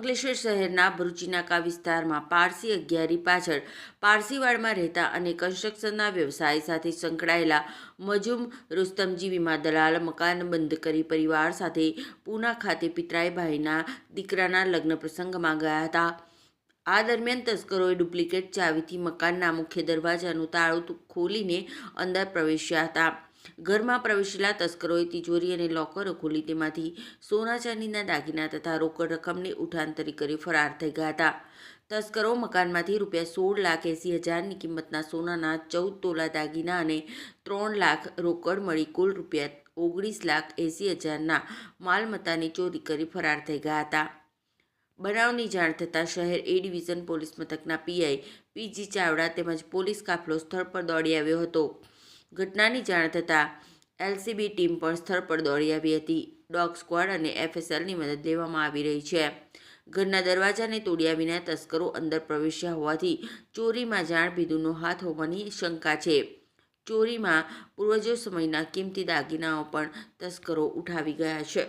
અંકલેશ્વર શહેરના ભરૂચીનાકા વિસ્તારમાં પારસી અગિયારી પાછળ પારસીવાડમાં રહેતા અને કન્સ્ટ્રક્શનના વ્યવસાય સાથે સંકળાયેલા મજૂમ રુસ્તમજી વીમા દલાલ મકાન બંધ કરી પરિવાર સાથે પૂના ખાતે પિતરાઈ ભાઈના દીકરાના લગ્ન પ્રસંગમાં ગયા હતા। આ દરમિયાન તસ્કરોએ ડુપ્લિકેટ ચાવીથી મકાનના મુખ્ય દરવાજાનું તાળું ખોલીને અંદર પ્રવેશ્યા હતા। ઘરમાં પ્રવેશેલા તસ્કરોએ તિજોરી અને લોકરો ખોલી તેમાંથી સોના ચાંદીના દાગીના તથા રોકડ રકમને ઉઠાંતરી કરી ફરાર થઈ ગયા હતા। તસ્કરો મકાનમાંથી ₹16,80,000ની કિંમતના સોનાના 14 તોલા દાગીના અને 3 લાખ રોકડ મળી કુલ ₹19,80,000ના માલમત્તાની ચોરી કરી ફરાર થઈ ગયા હતા। બનાવની જાણ થતાં શહેર એ ડિવિઝન પોલીસ મથકના પીઆઈ પીજી ચાવડા તેમજ પોલીસ કાફલો સ્થળ પર દોડી આવ્યો હતો। ઘટનાની જાણ થતાં એલસીબી ટીમ પણ સ્થળ પર દોડી આવી હતી। ડોગ સ્ક્વોડ અને એફએસએલની મદદ લેવામાં આવી રહી છે। ઘરના દરવાજાને તોડ્યા વિના તસ્કરો અંદર પ્રવેશ્યા હોવાથી ચોરીમાં જાણભીદુનો હાથ હોવાની શંકા છે। ચોરીમાં પૂર્વજો સમયના કિંમતી દાગીનાઓ પણ તસ્કરો ઉઠાવી ગયા છે।